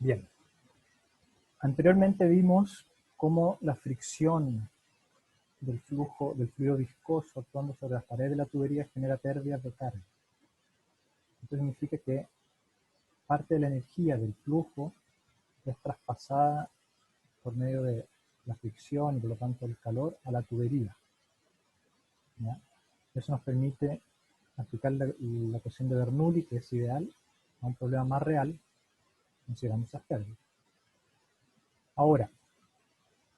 Bien. Anteriormente vimos cómo la fricción del fluido viscoso actuando sobre las paredes de la tubería genera pérdidas de carga. Esto significa que parte de la energía del flujo es traspasada por medio de la fricción y por lo tanto el calor a la tubería. ¿Ya? Eso nos permite aplicar la ecuación de Bernoulli, que es ideal a un problema más real, considerando esas pérdidas. Ahora,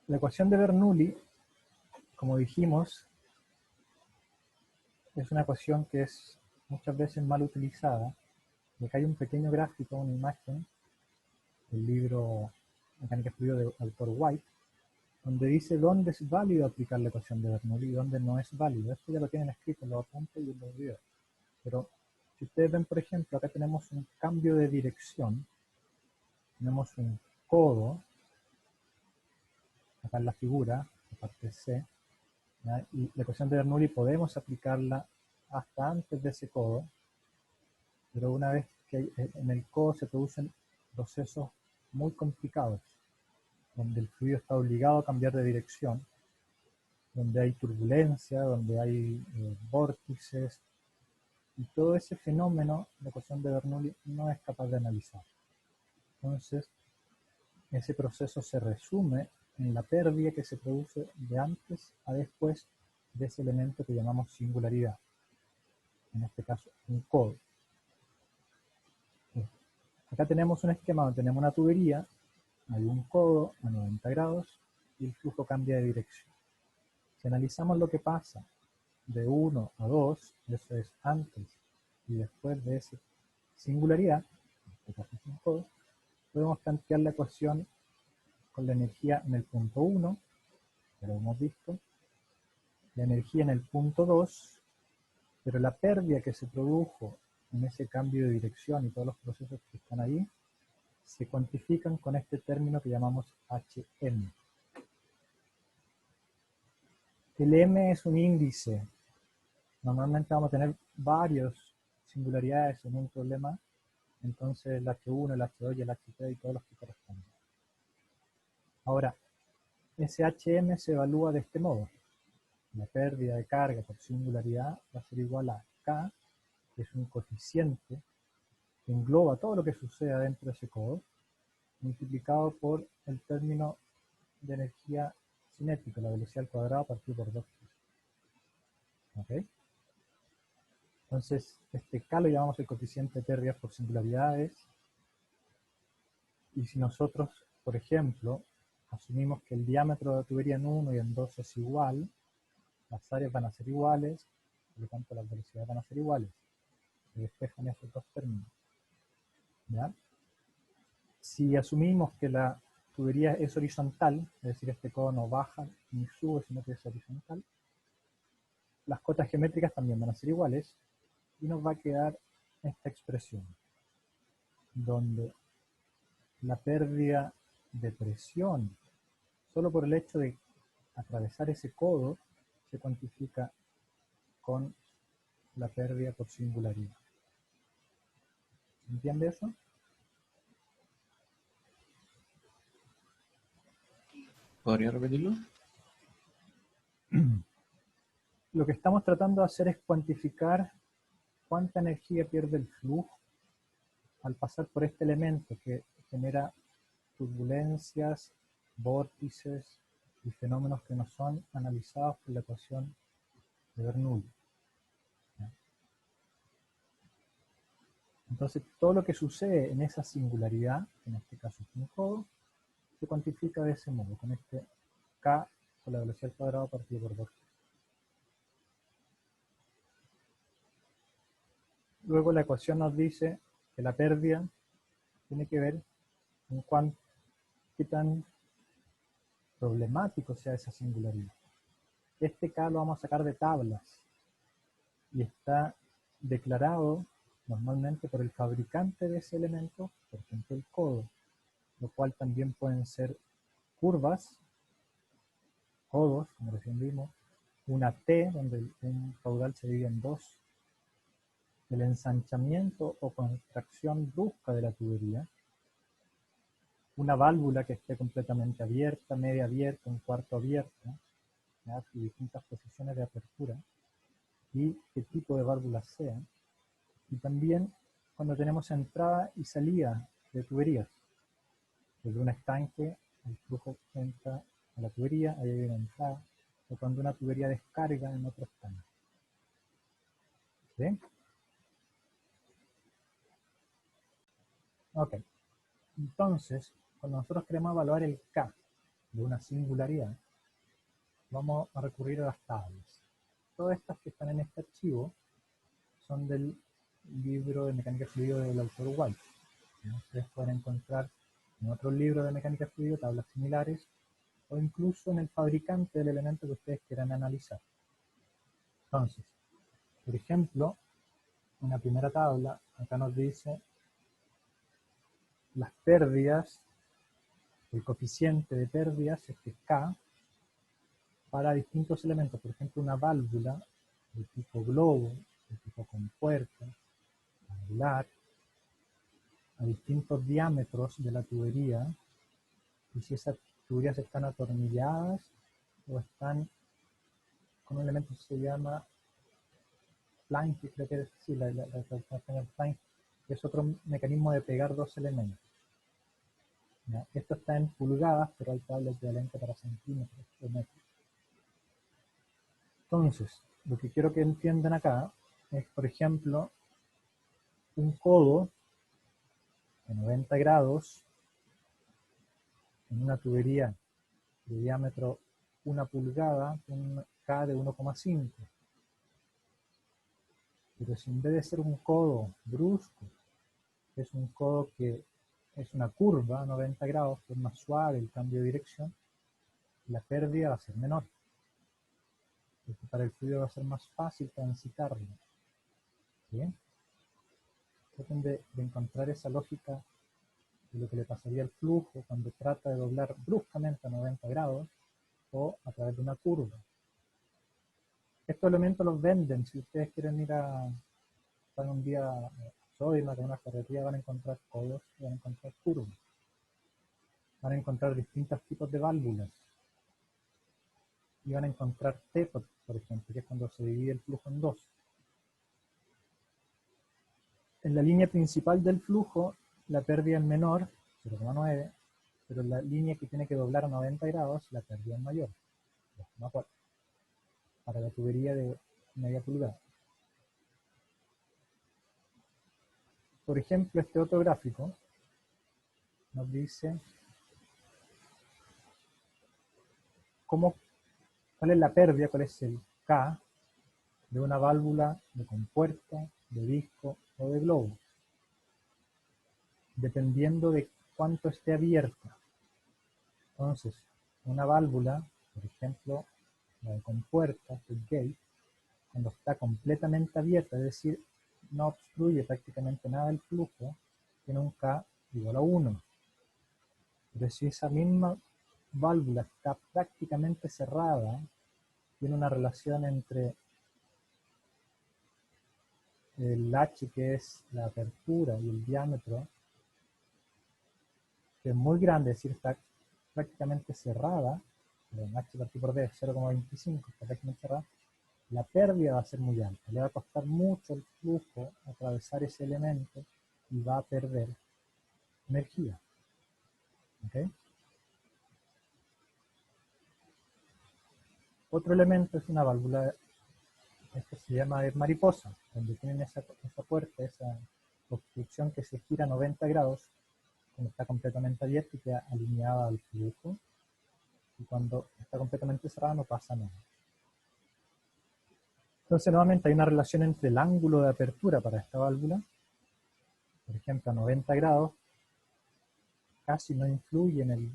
la ecuación de Bernoulli, como dijimos, es una ecuación que es muchas veces mal utilizada. Y acá hay un pequeño gráfico, una imagen del libro Mecánica Fluida de autor White, donde dice dónde es válido aplicar la ecuación de Bernoulli y dónde no es válido. Esto ya lo tienen escrito en los apuntes y en los videos. Pero si ustedes ven, por ejemplo, acá tenemos un cambio de dirección, tenemos un codo, acá en la figura, la parte C, ¿ya? Y la ecuación de Bernoulli podemos aplicarla hasta antes de ese codo, pero una vez que en el codo se producen procesos muy complicados, donde el fluido está obligado a cambiar de dirección, donde hay turbulencia, donde hay vórtices, y todo ese fenómeno la ecuación de Bernoulli no es capaz de analizar. Entonces, ese proceso se resume en la pérdida que se produce de antes a después de ese elemento que llamamos singularidad, en este caso un codo. Acá tenemos un esquema donde tenemos una tubería, hay un codo a 90 grados y el flujo cambia de dirección. Si analizamos lo que pasa de 1 a 2, eso es antes y después de esa singularidad, en este caso es un codo, podemos plantear la ecuación con la energía en el punto 1, que lo hemos visto, la energía en el punto 2, pero la pérdida que se produjo en ese cambio de dirección y todos los procesos que están ahí, se cuantifican con este término que llamamos HM. El M es un índice. Normalmente vamos a tener varias singularidades en un problema, entonces el H1, el H2 y el HT y todos los que corresponden. Ahora, ese HM se evalúa de este modo. La pérdida de carga por singularidad va a ser igual a K, que es un coeficiente que engloba todo lo que sucede dentro de ese codo, multiplicado por el término de energía cinética, la velocidad al cuadrado partido por 2. ¿Okay? Entonces, este K lo llamamos el coeficiente de pérdidas por singularidades. Y si nosotros, por ejemplo, asumimos que el diámetro de la tubería en 1 y en 2 es igual, las áreas van a ser iguales, por lo tanto las velocidades van a ser iguales. Se despejan esos dos términos. ¿Ya? Si asumimos que la tubería es horizontal, es decir, este codo no baja ni sube, sino que es horizontal, las cotas geométricas también van a ser iguales, y nos va a quedar esta expresión, donde la pérdida de presión, solo por el hecho de atravesar ese codo, se cuantifica con la pérdida por singularidad. ¿Se entiende eso? ¿Podría repetirlo? Lo que estamos tratando de hacer es cuantificar cuánta energía pierde el flujo al pasar por este elemento que genera turbulencias, vórtices y fenómenos que no son analizados por la ecuación de Bernoulli. Entonces, todo lo que sucede en esa singularidad, en este caso es un codo, se cuantifica de ese modo, con este K por la velocidad al cuadrado partido por 2. Luego la ecuación nos dice que la pérdida tiene que ver con qué tan problemático sea esa singularidad. Este K lo vamos a sacar de tablas y está declarado normalmente por el fabricante de ese elemento, por ejemplo el codo, lo cual también pueden ser curvas, codos, como recién vimos, una T, donde un caudal se divide en dos, el ensanchamiento o contracción brusca de la tubería, una válvula que esté completamente abierta, media abierta, un cuarto abierta, ¿ya? Y distintas posiciones de apertura, y qué tipo de válvula sea. Y también cuando tenemos entrada y salida de tuberías. Desde un estanque, el flujo entra a la tubería, ahí hay una entrada, o cuando una tubería descarga en otro estanque. ¿Sí? Ok. Entonces, cuando nosotros queremos evaluar el K de una singularidad, vamos a recurrir a las tablas. Todas estas que están en este archivo son del libro de mecánica fluida del autor White. Ustedes pueden encontrar en otros libros de mecánica fluida tablas similares, o incluso en el fabricante del elemento que ustedes quieran analizar. Entonces, por ejemplo, una primera tabla, acá nos dice las pérdidas, el coeficiente de pérdidas, este es K, para distintos elementos. Por ejemplo, una válvula de tipo globo, de tipo compuerta, angular, a distintos diámetros de la tubería, y si esas tuberías están atornilladas o están con un elemento que se llama flank, que creo que es, sí, la flank, que es otro mecanismo de pegar dos elementos. ¿Ya? Esto está en pulgadas, pero hay tablas equivalentes para centímetros o metros. Entonces, lo que quiero que entiendan acá es, por ejemplo, un codo de 90 grados en una tubería de diámetro 1 pulgada, un K de 1,5. Pero si en vez de ser un codo brusco, es un codo que es una curva a 90 grados, que es más suave el cambio de dirección, la pérdida va a ser menor. Porque para el fluido va a ser más fácil transitarlo. ¿Bien? Traten de encontrar esa lógica de lo que le pasaría al flujo cuando trata de doblar bruscamente a 90 grados o a través de una curva. Estos elementos los venden. Si ustedes quieren ir a estar un día a Sodimac, a una ferretería, van a encontrar codos, van a encontrar curvas. Van a encontrar distintos tipos de válvulas. Y van a encontrar TEPOT, por ejemplo, que es cuando se divide el flujo en dos. En la línea principal del flujo, la pérdida es menor, 0,9, pero en la línea que tiene que doblar a 90 grados, la pérdida es mayor, 2,4, para la tubería de media pulgada. Por ejemplo, este otro gráfico nos dice cuál es la pérdida, cuál es el K de una válvula de compuerta, de disco o de globo, dependiendo de cuánto esté abierta. Entonces, una válvula, por ejemplo, la de compuerta, el gate, cuando está completamente abierta, es decir, no obstruye prácticamente nada del flujo, tiene un K igual a 1. Pero si esa misma válvula está prácticamente cerrada, tiene una relación entre el H, que es la apertura, y el diámetro, que es muy grande, es decir, está prácticamente cerrada, el H partido por D es 0,25, está prácticamente cerrada, la pérdida va a ser muy alta, le va a costar mucho el flujo atravesar ese elemento y va a perder energía. ¿Okay? Otro elemento es una válvula, que se llama mariposa, donde tienen esa puerta, esa obstrucción que se gira a 90 grados, cuando está completamente abierta y queda alineada al flujo, y cuando está completamente cerrada no pasa nada. Entonces, nuevamente hay una relación entre el ángulo de apertura para esta válvula, por ejemplo, a 90 grados, casi no influye en el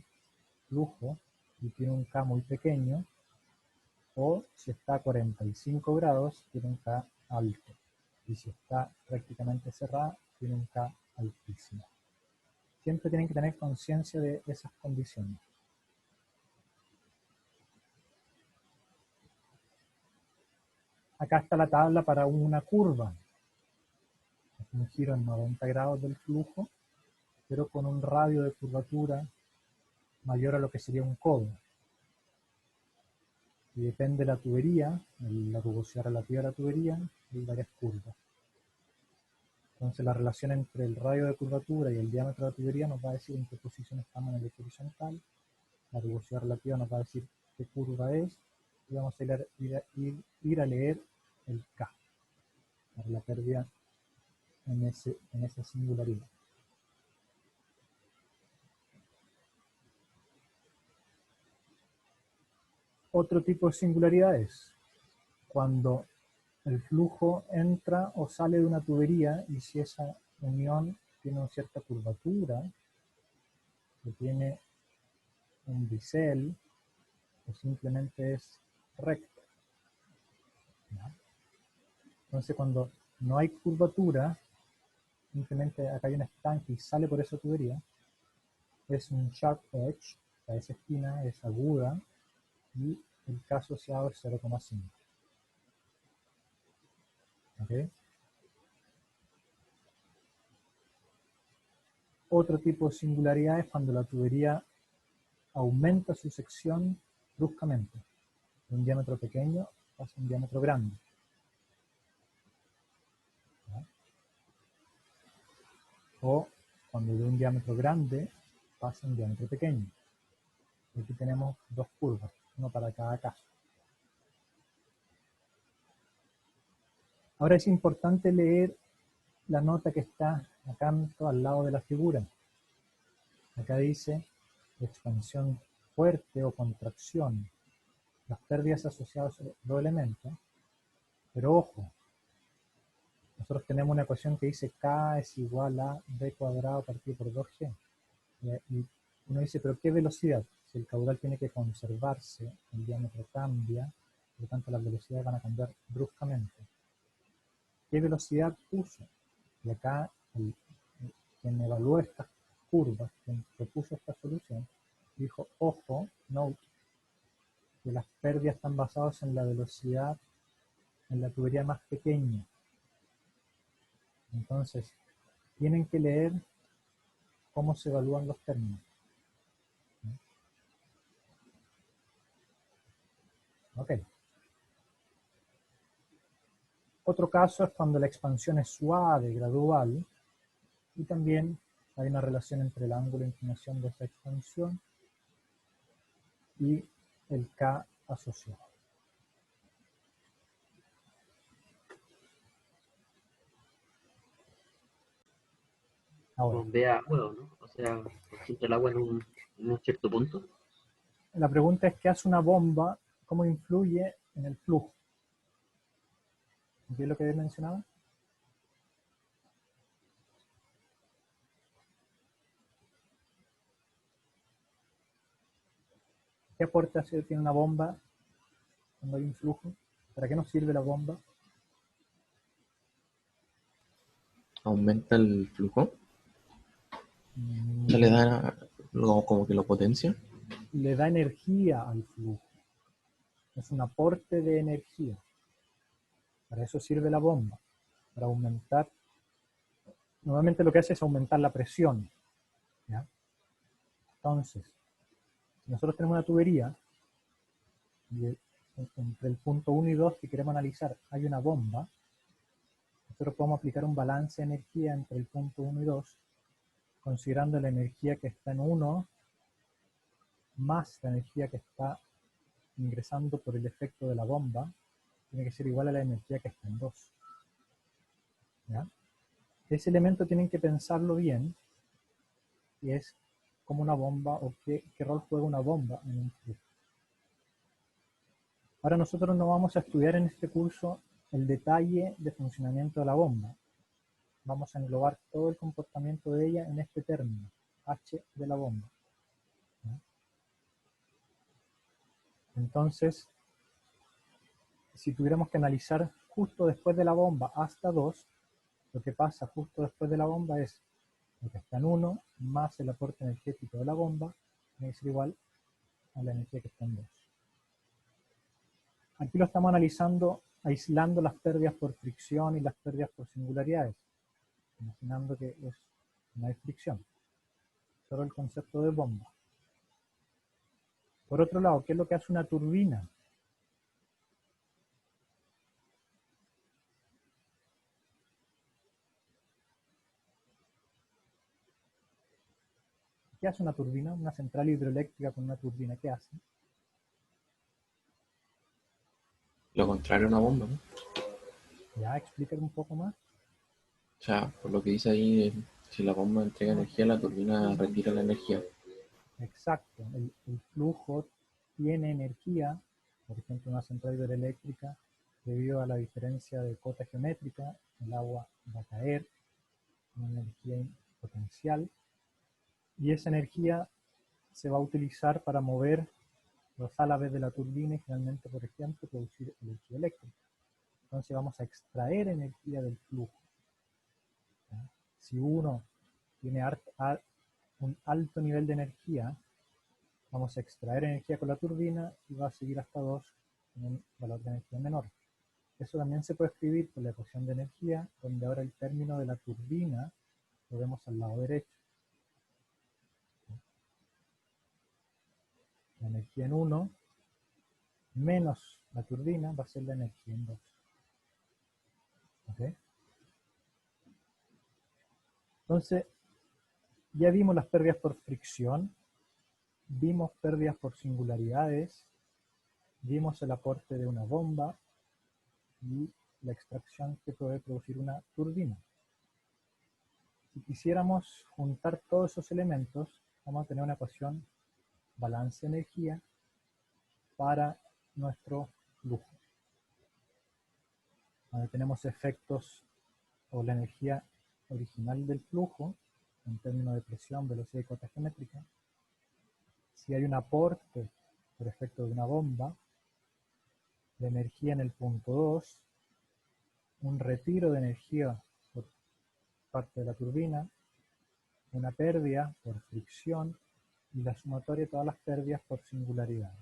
flujo y tiene un K muy pequeño, o si está a 45 grados, tiene un K alto, y si está prácticamente cerrada, tiene un K altísimo. Siempre tienen que tener conciencia de esas condiciones. Acá está la tabla para una curva. Es un giro en 90 grados del flujo, pero con un radio de curvatura mayor a lo que sería un codo. Y depende de la tubería, la rugosidad relativa de la tubería, hay varias curvas. Entonces la relación entre el radio de curvatura y el diámetro de la tubería nos va a decir en qué posición estamos en el eje horizontal. La rugosidad relativa nos va a decir qué curva es. Y vamos a ir a leer el K, para la pérdida en esa singularidad. Otro tipo de singularidad es cuando el flujo entra o sale de una tubería y si esa unión tiene una cierta curvatura, que tiene un bisel, o simplemente es recto. ¿Ya? Entonces cuando no hay curvatura, simplemente acá hay un estanque y sale por esa tubería, es un sharp edge, esa esquina es aguda y el K asociado es 0,5. ¿Okay? Otro tipo de singularidad es cuando la tubería aumenta su sección bruscamente. De un diámetro pequeño pasa a un diámetro grande. ¿Ya? O cuando de un diámetro grande pasa a un diámetro pequeño. Aquí tenemos dos curvas, uno para cada caso. Ahora es importante leer la nota que está acá al lado de la figura. Acá dice expansión fuerte o contracción. Las pérdidas asociadas a los elementos. Pero ojo, nosotros tenemos una ecuación que dice K es igual a B cuadrado partido por 2G. Y uno dice, ¿pero qué velocidad? Si el caudal tiene que conservarse, el diámetro cambia, por lo tanto las velocidades van a cambiar bruscamente. ¿Qué velocidad puso? Y acá quien evaluó estas curvas, quien propuso esta solución, dijo, ojo, note, que las pérdidas están basadas en la velocidad en la tubería más pequeña. Entonces, tienen que leer cómo se evalúan los términos. Ok. Otro caso es cuando la expansión es suave, gradual, y también hay una relación entre el ángulo de inclinación de esa expansión y el K asociado. Ahora, Bombea agua, ¿no? O sea, concentra el agua en un cierto punto. la pregunta es, ¿qué hace una bomba? ¿Cómo influye en el flujo? ¿Qué es lo que he mencionado? ¿Qué aporte tiene una bomba cuando hay un flujo? ¿Para qué nos sirve la bomba? Aumenta el flujo. O sea, le da como que lo potencia. Le da energía al flujo. Es un aporte de energía. Para eso sirve la bomba. Para aumentar. Normalmente lo que hace es aumentar la presión. ¿Ya? Entonces, si nosotros tenemos una tubería y entre el punto 1 y 2 que queremos analizar hay una bomba, nosotros podemos aplicar un balance de energía entre el punto 1 y 2, considerando la energía que está en 1 más la energía que está ingresando por el efecto de la bomba, tiene que ser igual a la energía que está en 2. ¿Ya? Ese elemento tienen que pensarlo bien, y es como una bomba, o qué rol juega una bomba en un flujo. Ahora nosotros no vamos a estudiar en este curso el detalle de funcionamiento de la bomba. Vamos a englobar todo el comportamiento de ella en este término, H de la bomba. ¿Ya? Entonces, si tuviéramos que analizar justo después de la bomba hasta 2, lo que pasa justo después de la bomba es lo que está en 1 más el aporte energético de la bomba, tiene que ser igual a la energía que está en 2. Aquí lo estamos analizando, aislando las pérdidas por fricción y las pérdidas por singularidades, imaginando que no hay fricción. solo el concepto de bomba. Por otro lado, ¿qué es lo que hace una turbina? ¿Qué hace una turbina? Una central hidroeléctrica con una turbina, ¿qué hace? Lo contrario a una bomba, ¿no? Ya, explícame un poco más. O sea, por lo que dice ahí, si la bomba entrega energía, la turbina retira la energía. Exacto, el flujo tiene energía, por ejemplo, una central hidroeléctrica, debido a la diferencia de cota geométrica, el agua va a caer, una energía potencial, y esa energía se va a utilizar para mover los álabes de la turbina y finalmente, por ejemplo, producir energía eléctrica. Entonces vamos a extraer energía del flujo. ¿Ya? Si uno tiene un alto nivel de energía, vamos a extraer energía con la turbina y va a seguir hasta 2 con un valor de energía menor. Eso también se puede escribir por la ecuación de energía, donde ahora el término de la turbina lo vemos al lado derecho. La energía en 1 menos la turbina va a ser la energía en 2. ¿Okay? Entonces, ya vimos las pérdidas por fricción, vimos pérdidas por singularidades, vimos el aporte de una bomba y la extracción que puede producir una turbina. Si quisiéramos juntar todos esos elementos, vamos a tener una ecuación balance energía para nuestro flujo, donde tenemos efectos o la energía original del flujo en términos de presión, velocidad y cota geométrica. Si hay un aporte por efecto de una bomba, de energía en el punto 2, un retiro de energía por parte de la turbina, una pérdida por fricción y la sumatoria de todas las pérdidas por singularidades.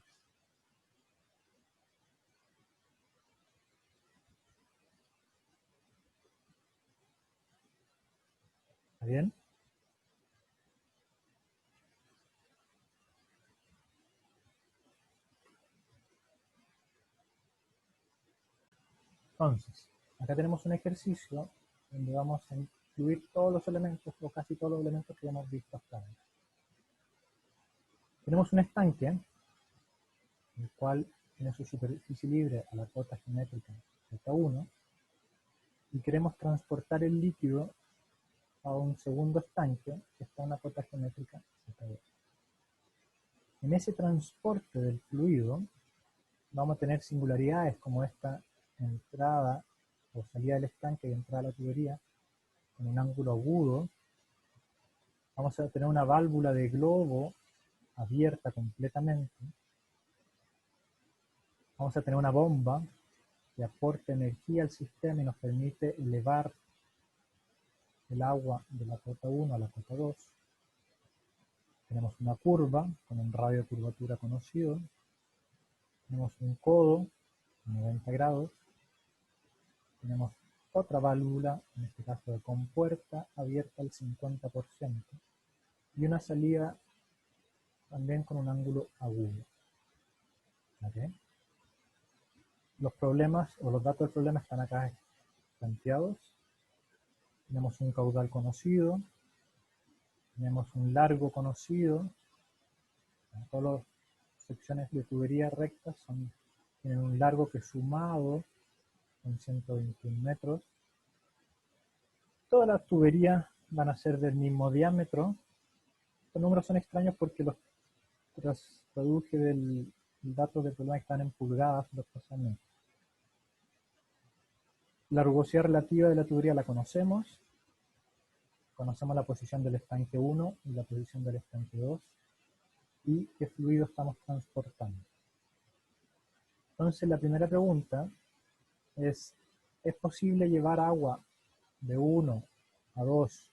¿Está bien? Entonces, acá tenemos un ejercicio donde vamos a incluir todos los elementos o casi todos los elementos que hemos visto hasta ahora. Tenemos un estanque, el cual tiene su superficie libre a la cota geométrica Z1, y queremos transportar el líquido a un segundo estanque que está en la cota geométrica Z2. En ese transporte del fluido vamos a tener singularidades como esta entrada o salida del estanque y entrada a la tubería con un ángulo agudo. Vamos a tener una válvula de globo abierta completamente. Vamos a tener una bomba que aporta energía al sistema y nos permite elevar el agua de la cota 1 a la cota 2. Tenemos una curva con un radio de curvatura conocido. Tenemos un codo a 90 grados. Tenemos otra válvula, en este caso de compuerta, abierta al 50%. Y una salida también con un ángulo agudo. ¿Okay? Los problemas o los datos del problema están acá planteados. Tenemos un caudal conocido, tenemos un largo conocido. Todas las secciones de tubería rectas tienen un largo que sumado son 121 metros. Todas las tuberías van a ser del mismo diámetro. Estos números son extraños porque los traduje del dato del problema que están en pulgadas desplazamiento. La rugosidad relativa de la tubería la conocemos. Conocemos la posición del estanque 1 y la posición del estanque 2 y qué fluido estamos transportando. Entonces la primera pregunta ¿es posible llevar agua de 1 a 2,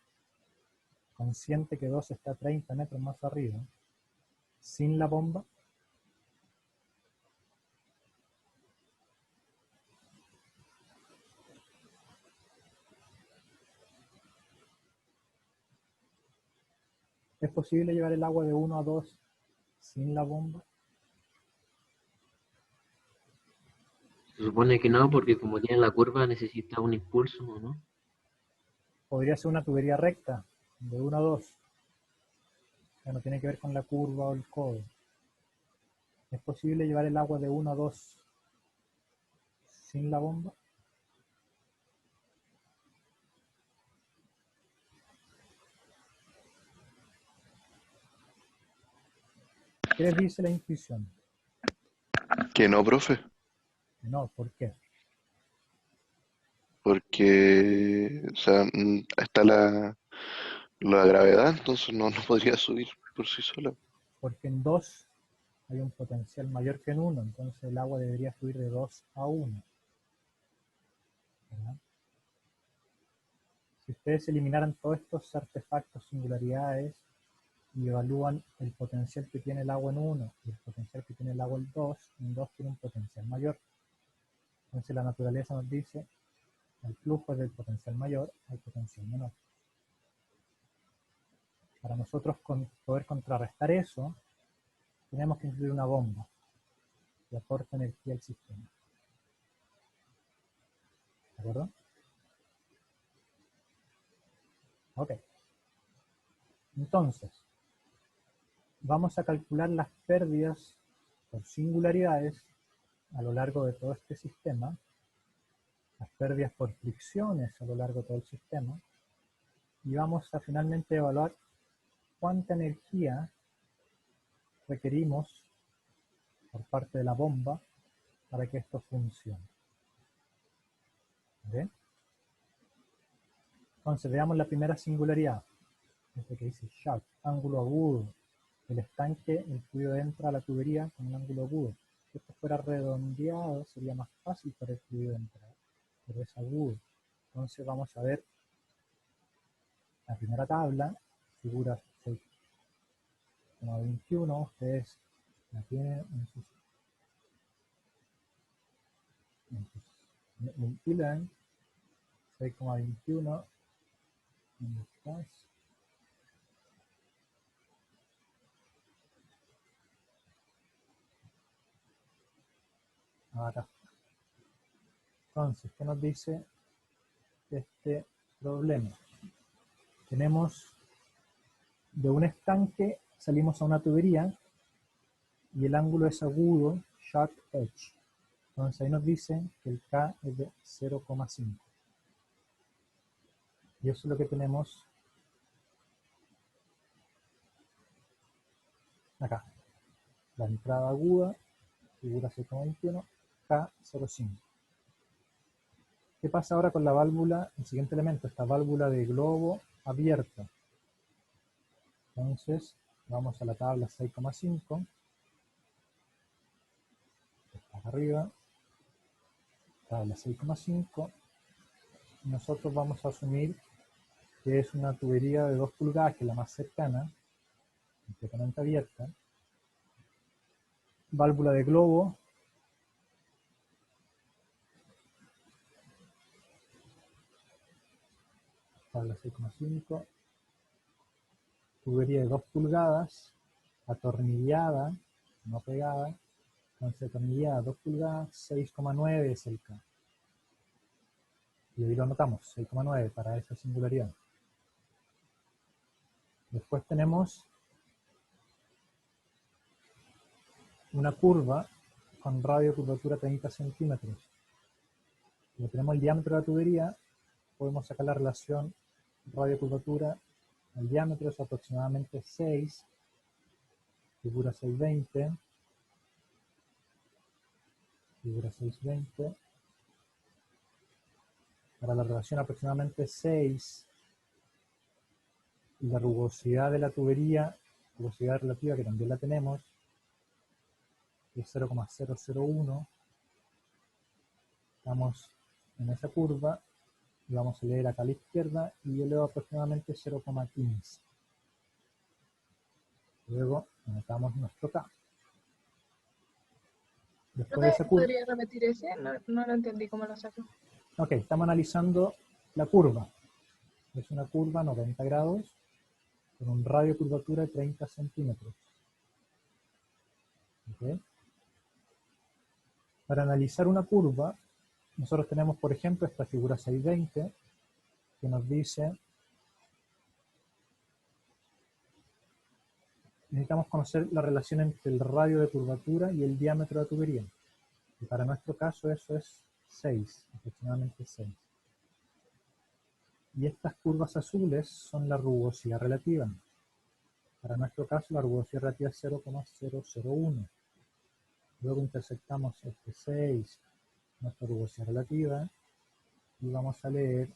consciente que 2 está 30 metros más arriba, sin la bomba? ¿Es posible llevar el agua de 1 a 2 sin la bomba? Se supone que no, porque como tiene la curva necesita un impulso, ¿no? Podría ser una tubería recta, de 1 a 2. O sea, no tiene que ver con la curva o el codo. ¿Es posible llevar el agua de 1 a 2 sin la bomba? ¿Qué les dice la intuición? Que no, profe, No, ¿por qué? porque, o sea, está la gravedad, entonces no podría subir por sí sola. Porque en 2 hay un potencial mayor que en 1, entonces el agua debería fluir de 2 a 1. ¿Verdad? Si ustedes eliminaran todos estos artefactos, singularidades, y evalúan el potencial que tiene el agua en 1 y el potencial que tiene el agua en 2 tiene un potencial mayor. Entonces la naturaleza nos dice el flujo es del potencial mayor al potencial menor. Para nosotros poder contrarrestar eso, tenemos que incluir una bomba que aporte energía al sistema. ¿De acuerdo? Ok. Entonces, vamos a calcular las pérdidas por singularidades a lo largo de todo este sistema, las pérdidas por fricciones a lo largo de todo el sistema, y vamos a finalmente evaluar cuánta energía requerimos por parte de la bomba para que esto funcione. ¿Bien? Entonces veamos la primera singularidad, este que dice shock, ángulo agudo. El estanque, el fluido entra a la tubería con un ángulo agudo. Si esto fuera redondeado sería más fácil para el fluido entrar, pero es agudo. Entonces vamos a ver la primera tabla, figura 6,21, ustedes la tienen en sus e-learn, 6,21 en el class. Acá. Entonces, ¿qué nos dice este problema? Tenemos de un estanque, salimos a una tubería y el ángulo es agudo, sharp edge. Entonces ahí nos dice que el K es de 0,5. Y eso es lo que tenemos acá. La entrada aguda, figura 6,21, K0,5. ¿Qué pasa ahora con la válvula? El siguiente elemento, esta válvula de globo abierta. Entonces, vamos a la tabla 6,5. Está acá arriba. Tabla 6,5. Nosotros vamos a asumir que es una tubería de 2 pulgadas, que es la más cercana, completamente abierta. Válvula de globo. Tabla 6,5. Tubería de 2 pulgadas, atornillada, no pegada. Entonces atornillada 2 pulgadas, 6,9 es el K. Y ahí lo anotamos, 6,9 para esa singularidad. Después tenemos una curva con radio de curvatura 30 centímetros. Si tenemos el diámetro de la tubería, podemos sacar la relación radio curvatura al diámetro, es aproximadamente 6, figura 620, figura 620. Para la relación aproximadamente 6, y la rugosidad de la tubería, rugosidad relativa que también la tenemos, es 0,001. Estamos en esa curva y vamos a leer acá a la izquierda y yo leo aproximadamente 0,15. Luego anotamos nuestro K. Después de esa curva. ¿Podría repetir ese? No lo entendí cómo lo saco. Ok, estamos analizando la curva. Es una curva 90 grados con un radio de curvatura de 30 centímetros. ¿Ok? Para analizar una curva, nosotros tenemos, por ejemplo, esta figura 620, que nos dice, necesitamos conocer la relación entre el radio de curvatura y el diámetro de la tubería. Y para nuestro caso eso es 6, aproximadamente 6. Y estas curvas azules son la rugosidad relativa. Para nuestro caso la rugosidad relativa es 0,001. Luego intersectamos este 6, nuestra rugosidad relativa, y vamos a leer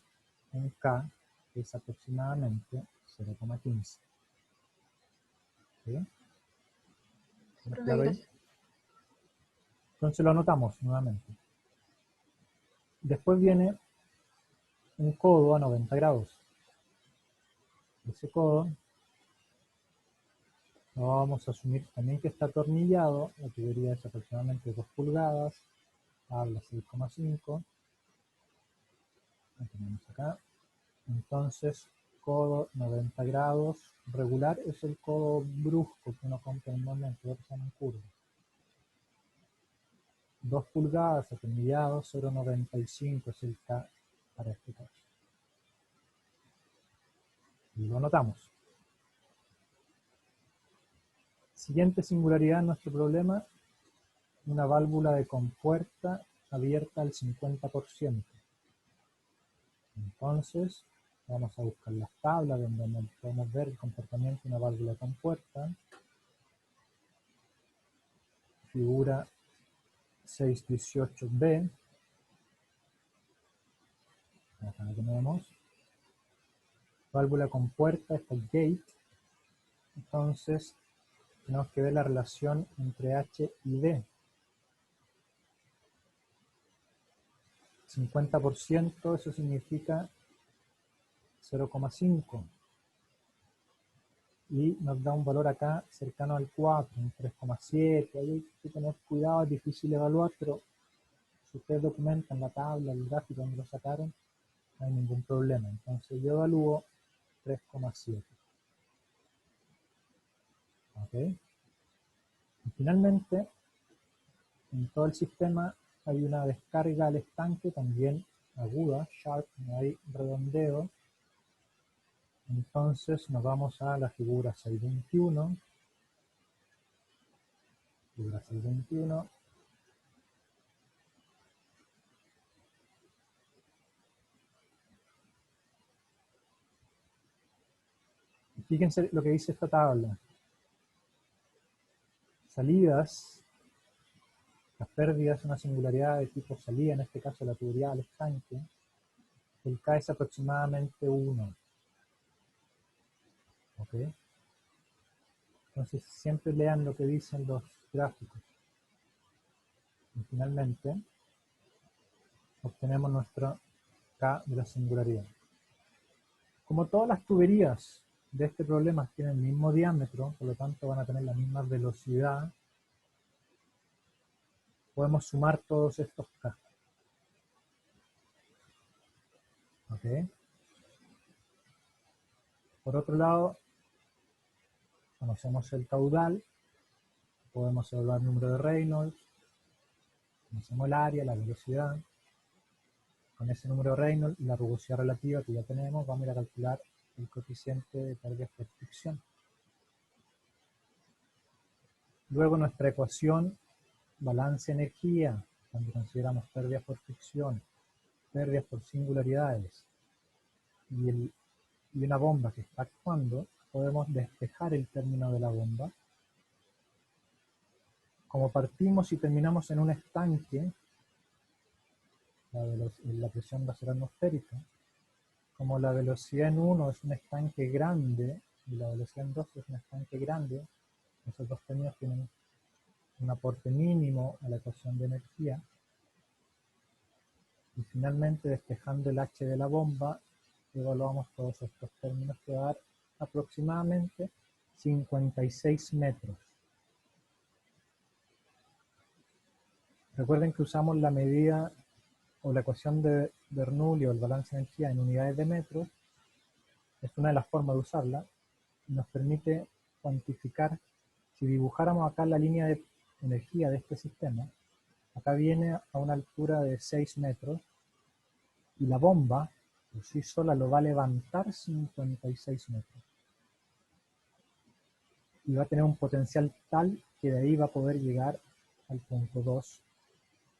un K que es aproximadamente 0,15. ¿Sí? ¿Está claro ahí? Entonces lo anotamos nuevamente. Después viene un codo a 90 grados. Ese codo lo vamos a asumir también que está atornillado. La tubería es aproximadamente 2 pulgadas. Habla 6,5. Lo tenemos acá. Entonces, codo 90 grados regular es el codo brusco que uno compra normalmente, lo que se llaman curvas. 2 pulgadas atornillado, 0,95 es el K para este caso. Y lo anotamos. Siguiente singularidad en nuestro problema, una válvula de compuerta abierta al 50%. Entonces, vamos a buscar las tablas donde podemos ver el comportamiento de una válvula de compuerta. Figura 618b. Acá la tenemos. Válvula compuerta, esta es gate. Entonces, tenemos que ver la relación entre H y D. 50%, eso significa 0,5. Y nos da un valor acá cercano al 4, un 3,7. Ahí hay que tener cuidado, es difícil evaluar, pero si ustedes documentan la tabla, el gráfico donde lo sacaron, no hay ningún problema. Entonces yo evalúo 3,7. ¿Ok? Y finalmente, en todo el sistema hay una descarga al estanque también aguda, sharp, no hay redondeo. Entonces nos vamos a la figura 621. Figura 621. Y fíjense lo que dice esta tabla. Salidas, las pérdidas, una singularidad de tipo salida, en este caso la tubería al estanque. El K es aproximadamente 1. ¿Ok? Entonces siempre lean lo que dicen los gráficos. Y finalmente obtenemos nuestro K de la singularidad. Como todas las tuberías de este problema tienen el mismo diámetro, por lo tanto van a tener la misma velocidad, podemos sumar todos estos K. ¿Ok? Por otro lado, conocemos el caudal, podemos evaluar el número de Reynolds, conocemos el área, la velocidad. Con ese número de Reynolds y la rugosidad relativa que ya tenemos, vamos a ir a calcular el coeficiente de pérdidas por fricción. Luego nuestra ecuación, balance energía, cuando consideramos pérdidas por fricción, pérdidas por singularidades y una bomba que está actuando, podemos despejar el término de la bomba. Como partimos y terminamos en un estanque, la presión va a ser atmosférica. Como la velocidad en 1 es un estanque grande y la velocidad en 2 es un estanque grande, esos dos términos tienen un aporte mínimo a la ecuación de energía. Y finalmente, despejando el H de la bomba, evaluamos todos estos términos que va a dar aproximadamente 56 metros. Recuerden que usamos la medida o la ecuación de Bernoulli o el balance de energía en unidades de metros. Es una de las formas de usarla. nos permite cuantificar, si dibujáramos acá la línea de energía de este sistema, acá viene a una altura de 6 metros, y la bomba por sí sola lo va a levantar 56 metros. Y va a tener un potencial tal que de ahí va a poder llegar al punto 2,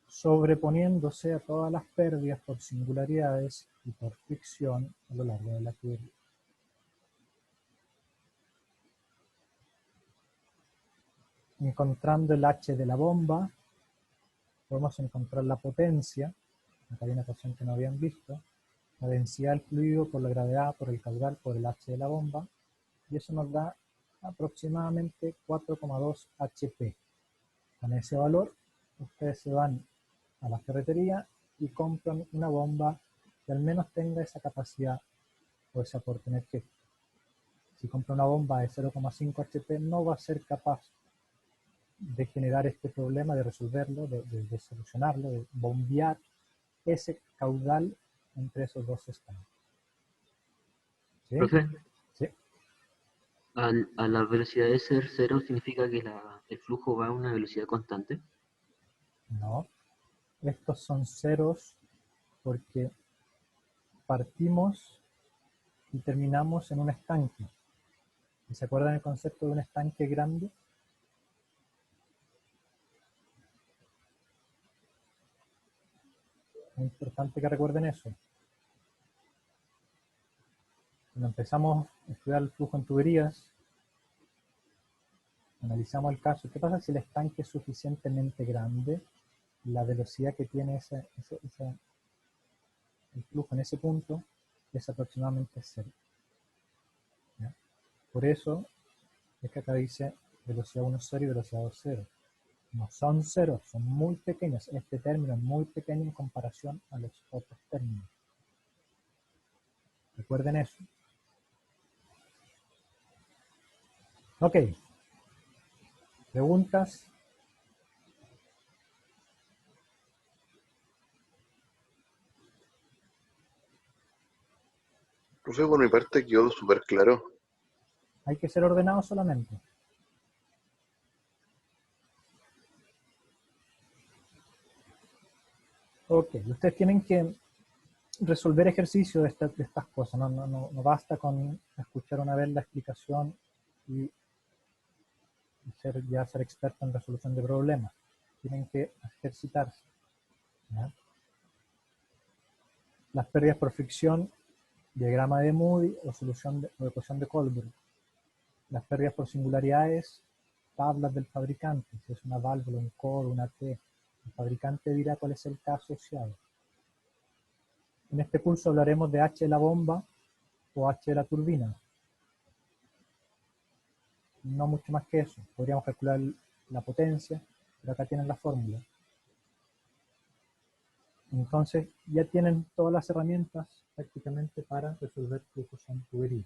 sobreponiéndose a todas las pérdidas por singularidades y por fricción a lo largo de la tubería. Encontrando el H de la bomba, podemos encontrar la potencia, acá hay una ecuación que no habían visto, la densidad del fluido por la gravedad, por el caudal, por el H de la bomba, y eso nos da aproximadamente 4,2 HP. Con ese valor, ustedes se van a la ferretería y compran una bomba que al menos tenga esa capacidad o ese aporte energético. Si compra una bomba de 0,5 HP, no va a ser capaz de generar este problema, de resolverlo, de solucionarlo, de bombear ese caudal entre esos dos estados. ¿Sí? Profe, ¿Sí? a la velocidad de ser cero significa que el flujo va a una velocidad constante. No. Estos son ceros porque partimos y terminamos en un estanque. ¿Se acuerdan el concepto de un estanque grande? Es importante que recuerden eso. Cuando empezamos a estudiar el flujo en tuberías, analizamos el caso. ¿Qué pasa si el estanque es suficientemente grande? La velocidad que tiene el flujo en ese punto es aproximadamente 0. ¿Ya? Por eso es que acá dice velocidad 1 0 y velocidad 2 0. No son ceros, son muy pequeños. Este término es muy pequeño en comparación a los otros términos. Recuerden eso. Ok. ¿Preguntas? Profe, por mi parte quedó súper claro. Hay que ser ordenado solamente. Ok, ustedes tienen que resolver ejercicios de estas cosas. No basta con escuchar una vez la explicación y ser experto en resolución de problemas. Tienen que ejercitarse. ¿Ya? Las pérdidas por fricción, diagrama de Moody o ecuación de Colbert. Las pérdidas por singularidades, tablas del fabricante. Si es una válvula, un codo, una T, el fabricante dirá cuál es el K asociado. En este curso hablaremos de H de la bomba o H de la turbina. No mucho más que eso. Podríamos calcular la potencia, pero acá tienen la fórmula. Entonces ya tienen todas las herramientas prácticamente para resolver flujos en tubería.